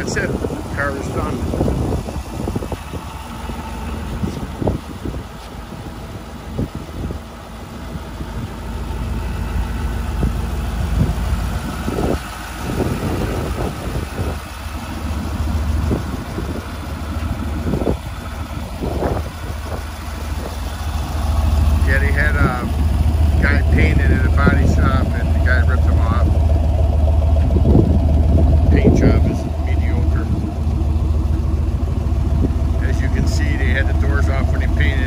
that's it. Car is done. Yeah, they had a guy painted at a body shop and the guy ripped him off. Paint job is mediocre. As you can see, they had the doors off when they painted